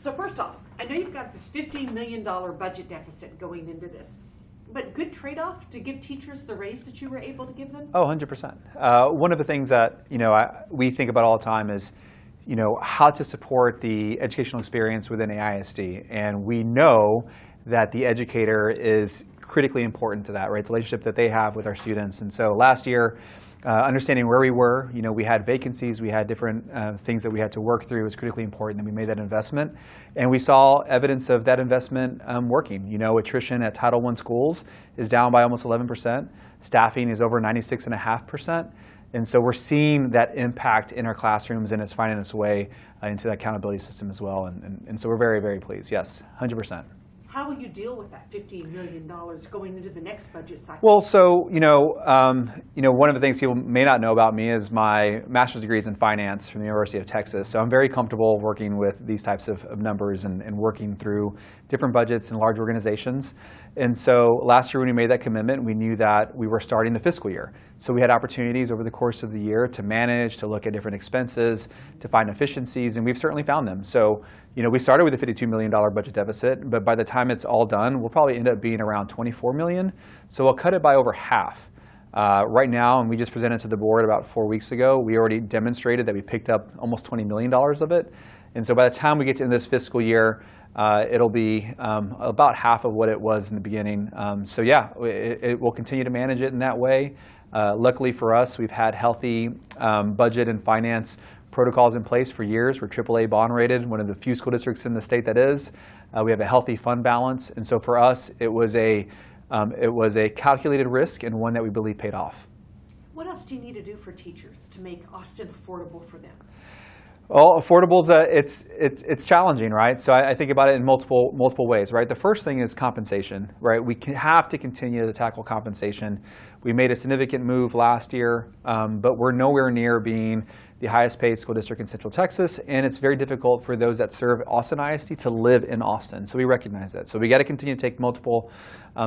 So first off, I know you've got this $15 million budget deficit going into this, but good trade-off to give teachers the raise that you were able to give them? Oh, 100%. One of the things that we think about all the time is how to support the educational experience within the ISD, and we know that the educator is critically important to that, right? The relationship that they have with our students. And so last year, understanding where we were, we had vacancies, we had different things that we had to work through. It was critically important that we made that investment. And we saw evidence of that investment working. Attrition at Title I schools is down by almost 11%. Staffing is over 96.5%. And so we're seeing that impact in our classrooms, and it's finding its way into the accountability system as well. And so we're very, very pleased. Yes, 100%. How will you deal with that $15 million going into the next budget cycle? Well, so one of the things people may not know about me is my master's degree is in finance from the University of Texas. So I'm very comfortable working with these types of numbers and working through different budgets in large organizations. And so last year when we made that commitment, we knew that we were starting the fiscal year. So we had opportunities over the course of the year to manage, to look at different expenses, to find efficiencies, and we've certainly found them. So we started with a $52 million budget deficit, but by the time it's all done, we'll probably end up being around $24 million. So we'll cut it by over half. Right now, and we just presented to the board about 4 weeks ago, we already demonstrated that we picked up almost $20 million of it. And so by the time we get to end this fiscal year, it'll be about half of what it was in the beginning. So yeah, it will continue to manage it in that way. Luckily for us, we've had healthy budget and finance protocols in place for years. We're AAA bond rated, one of the few school districts in the state that is. We have a healthy fund balance, and so for us, it was a calculated risk and one that we believe paid off. What else do you need to do for teachers to make Austin affordable for them? Well, affordable is it's challenging, right? So I think about it in multiple ways, right? The first thing is compensation, right? We have to continue to tackle compensation. We made a significant move last year, but we're nowhere near being the highest paid school district in Central Texas, and it's very difficult for those that serve Austin ISD to live in Austin. So we recognize that. So we got to continue to take multiple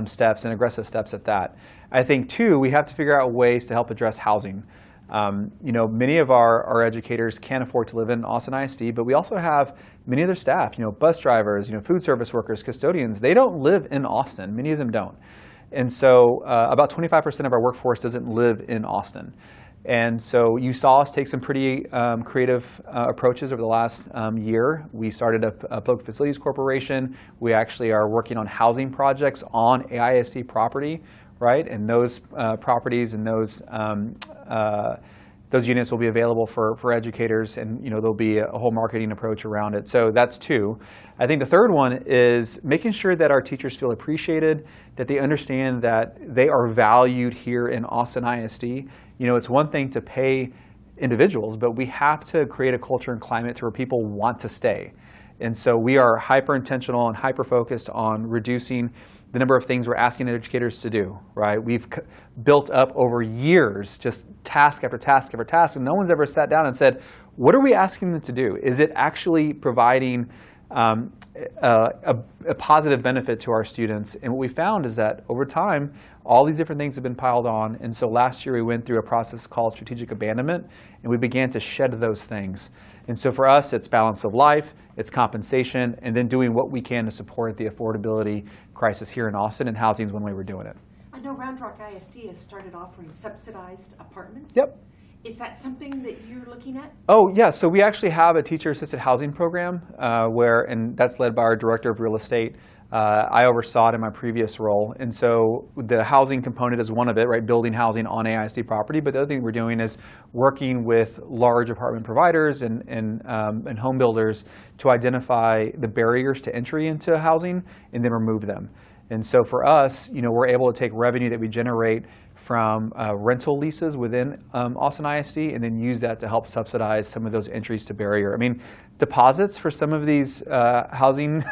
steps and aggressive steps at that. I think too, we have to figure out ways to help address housing. Many of our educators can't afford to live in Austin ISD, but we also have many of their staff, bus drivers, food service workers, custodians. They don't live in Austin. Many of them don't. And so about 25% of our workforce doesn't live in Austin. And so you saw us take some pretty creative approaches over the last year. We started a public facilities corporation. We actually are working on housing projects on AISD property, right? And those properties and those units will be available for educators, and there'll be a whole marketing approach around it. So that's two. I think the third one is making sure that our teachers feel appreciated, that they understand that they are valued here in Austin ISD. It's one thing to pay individuals, but we have to create a culture and climate to where people want to stay. And so we are hyper intentional and hyper focused on reducing the number of things we're asking educators to do, right? We've built up over years just task after task after task, and no one's ever sat down and said, what are we asking them to do? Is it actually providing a positive benefit to our students? And what we found is that over time, all these different things have been piled on. And so last year we went through a process called strategic abandonment, and we began to shed those things. And so for us, it's balance of life, it's compensation, and then doing what we can to support the affordability crisis here in Austin, and housing is one way we're doing it. I know Round Rock ISD has started offering subsidized apartments. Yep. Is that something that you're looking at? Oh, yeah. So we actually have a teacher-assisted housing program and that's led by our director of real estate. I oversaw it in my previous role. And so the housing component is one of it, right? Building housing on AISD property. But the other thing we're doing is working with large apartment providers and home builders to identify the barriers to entry into housing and then remove them. And so for us, we're able to take revenue that we generate from rental leases within Austin ISD and then use that to help subsidize some of those entries to barrier. I mean, deposits for some of these housing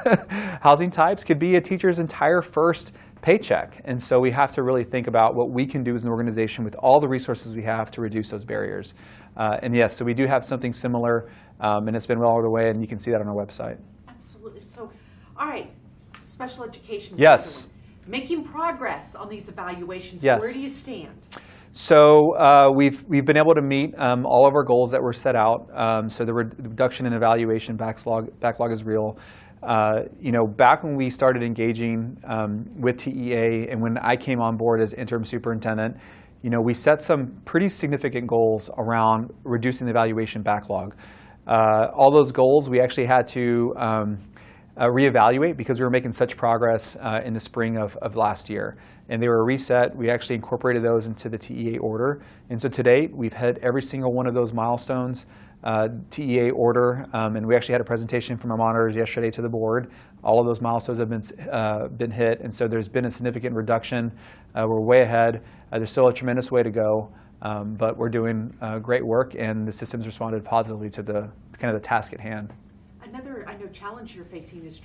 types could be a teacher's entire first paycheck. And so we have to really think about what we can do as an organization with all the resources we have to reduce those barriers. And yes, so we do have something similar, and it's been well underway, and you can see that on our website. Absolutely. So, all right, special education. Yes. Making progress on these evaluations. Yes. Where do you stand? So we've been able to meet all of our goals that were set out. So the reduction in evaluation backlog is real. Back when we started engaging with TEA and when I came on board as interim superintendent, we set some pretty significant goals around reducing the evaluation backlog. All those goals we actually had to reevaluate because we were making such progress in the spring of last year. And they were reset. We actually incorporated those into the TEA order. And so to date, we've hit every single one of those milestones, TEA order, and we actually had a presentation from our monitors yesterday to the board. All of those milestones have been hit, and so there's been a significant reduction. We're way ahead. There's still a tremendous way to go, but we're doing great work, and the system's responded positively to the kind of the task at hand. Another, I know, challenge you're facing is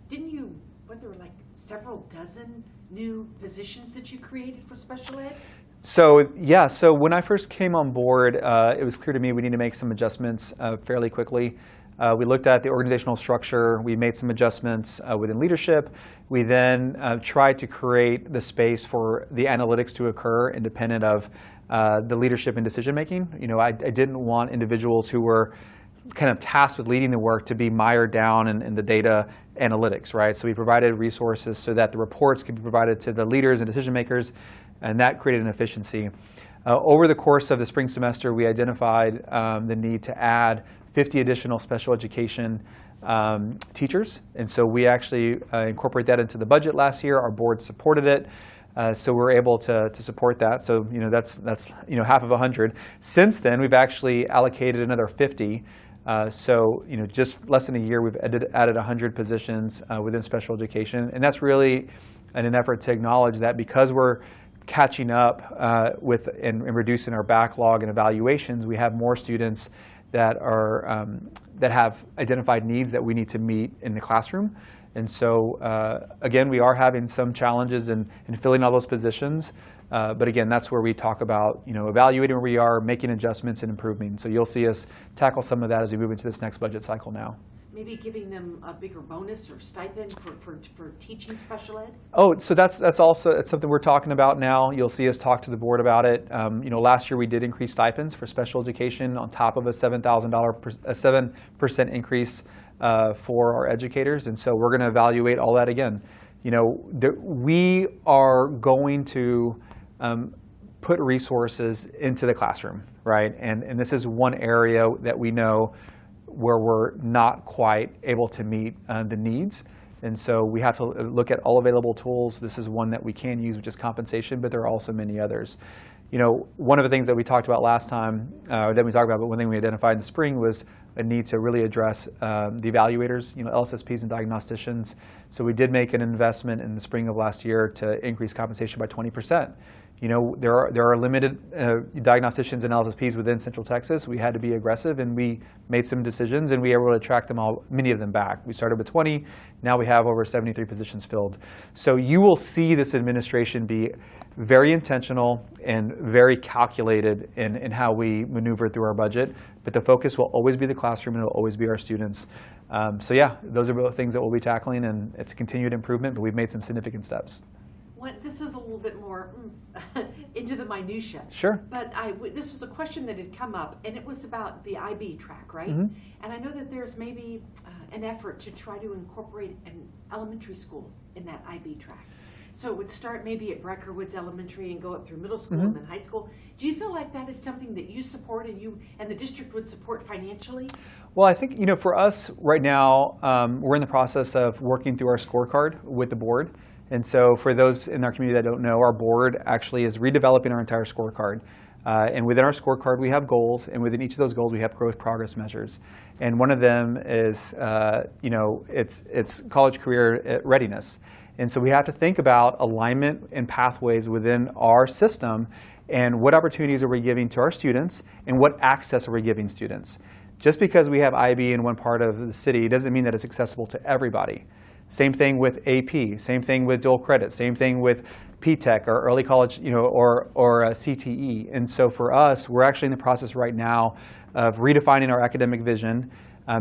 didn't you, there were like several dozen new positions that you created for special ed? So when I first came on board, it was clear to me we need to make some adjustments fairly quickly. We looked at the organizational structure. We made some adjustments within leadership. We then tried to create the space for the analytics to occur independent of the leadership and decision making. I didn't want individuals who were kind of tasked with leading the work to be mired down in the data analytics, right? So we provided resources so that the reports could be provided to the leaders and decision makers, and that created an efficiency. Over the course of the spring semester, we identified the need to add 50 additional special education teachers, and so we actually incorporated that into the budget last year. Our board supported it. So we're able to support that. So that's half of 100. Since then, we've actually allocated another 50. So just less than a year, we've added 100 positions within special education, and that's really in an effort to acknowledge that because we're catching up with and reducing our backlog and evaluations, we have more students that are that have identified needs that we need to meet in the classroom. And so again, we are having some challenges in filling all those positions. But again, that's where we talk about evaluating where we are, making adjustments and improving. So you'll see us tackle some of that as we move into this next budget cycle now. Maybe giving them a bigger bonus or stipend for teaching special ed? Oh, so that's something we're talking about now. You'll see us talk to the board about it. Last year we did increase stipends for special education on top of a $7% increase for our educators, and so we're going to evaluate all that again. We are going to put resources into the classroom, right? And this is one area that we know where we're not quite able to meet the needs. And so we have to look at all available tools. This is one that we can use, which is compensation, but there are also many others. One of the things that we talked about last time, but one thing we identified in the spring was a need to really address the evaluators, LSSPs and diagnosticians. So we did make an investment in the spring of last year to increase compensation by 20%. There are limited diagnosticians and LSSPs within Central Texas. We had to be aggressive, and we made some decisions, and we were able to attract many of them back. We started with 20. Now we have over 73 positions filled. So you will see this administration be very intentional and very calculated in how we maneuver through our budget. But the focus will always be the classroom, and it will always be our students. So yeah, those are both things that we'll be tackling, and it's a continued improvement, but we've made some significant steps. This is a little bit more into the minutia. Sure. But this was a question that had come up, and it was about the IB track, right? Mm-hmm. And I know that there's maybe an effort to try to incorporate an elementary school in that IB track. So it would start maybe at Brecker Woods Elementary and go up through middle school and then high school. Do you feel like that is something that you support and the district would support financially? Well, I think, for us right now, we're in the process of working through our scorecard with the board. And so for those in our community that don't know, our board actually is redeveloping our entire scorecard. And within our scorecard, we have goals, and within each of those goals, we have growth progress measures. And one of them is, it's college career readiness. And so we have to think about alignment and pathways within our system, and what opportunities are we giving to our students, and what access are we giving students. Just because we have IB in one part of the city doesn't mean that it's accessible to everybody. Same thing with AP, same thing with dual credit, same thing with P-TECH or early college, or CTE. And so for us, we're actually in the process right now of redefining our academic vision,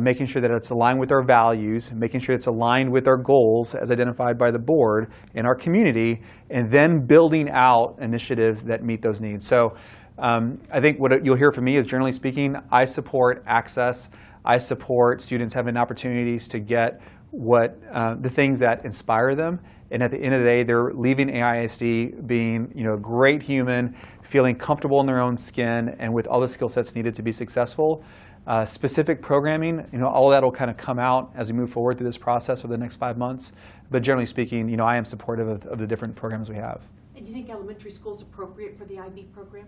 making sure that it's aligned with our values, making sure it's aligned with our goals as identified by the board and our community, and then building out initiatives that meet those needs. So I think what you'll hear from me is, generally speaking, I support access. I support students having opportunities to get the things that inspire them. And at the end of the day, they're leaving AISD being a great human, feeling comfortable in their own skin, and with all the skill sets needed to be successful. Specific programming, all of that will kind of come out as we move forward through this process over the next 5 months. But generally speaking, I am supportive of the different programs we have. And do you think elementary school is appropriate for the IB program?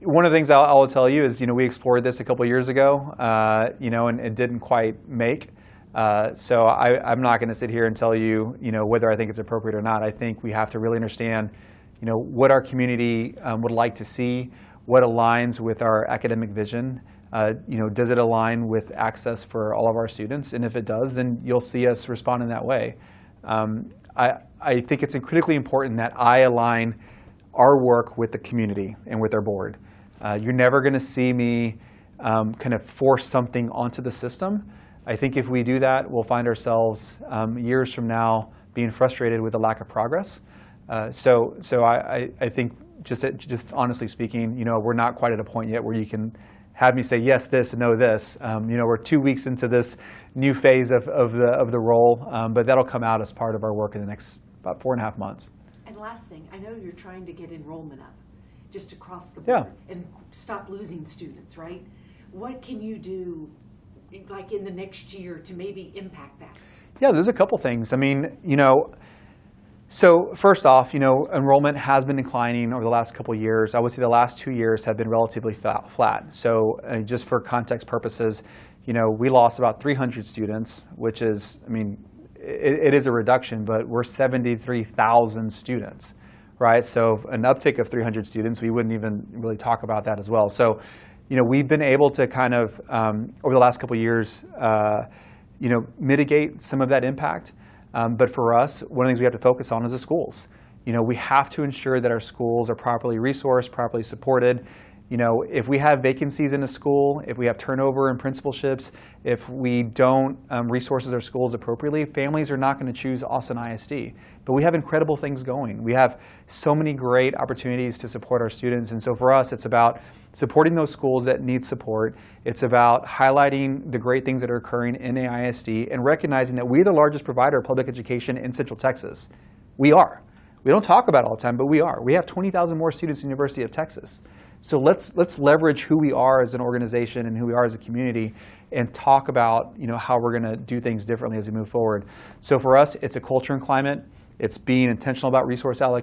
One of the things I will tell you is, we explored this a couple years ago, and it didn't quite make. So I'm not going to sit here and tell you, whether I think it's appropriate or not. I think we have to really understand, what our community would like to see, what aligns with our academic vision. Does it align with access for all of our students? And if it does, then you'll see us respond in that way. I think it's critically important that I align our work with the community and with our board. You're never going to see me kind of force something onto the system. I think if we do that, we'll find ourselves years from now being frustrated with the lack of progress. So I think just honestly speaking, we're not quite at a point yet where you can have me say yes this and no this. We're 2 weeks into this new phase of the role, but that'll come out as part of our work in the next about 4.5 months. And last thing, I know you're trying to get enrollment up just across the board and stop losing students, right? What can you do, like in the next year, to maybe impact that? Yeah, there's a couple things. I mean, so first off, enrollment has been declining over the last couple of years. I would say the last 2 years have been relatively flat. So just for context purposes, we lost about 300 students, which is, it is a reduction, but we're 73,000 students, right? So an uptick of 300 students, we wouldn't even really talk about that as well. So, we've been able to kind of, over the last couple of years, mitigate some of that impact. But for us, one of the things we have to focus on is the schools. We have to ensure that our schools are properly resourced, properly supported. If we have vacancies in a school, if we have turnover in principalships, if we don't resource our schools appropriately, families are not going to choose Austin ISD. But we have incredible things going. We have so many great opportunities to support our students. And so for us, it's about supporting those schools that need support. It's about highlighting the great things that are occurring in AISD and recognizing that we're the largest provider of public education in Central Texas. We are. We don't talk about it all the time, but we are. We have 20,000 more students in the University of Texas. So let's leverage who we are as an organization and who we are as a community and talk about how we're going to do things differently as we move forward. So for us, it's a culture and climate. It's being intentional about resource allocation.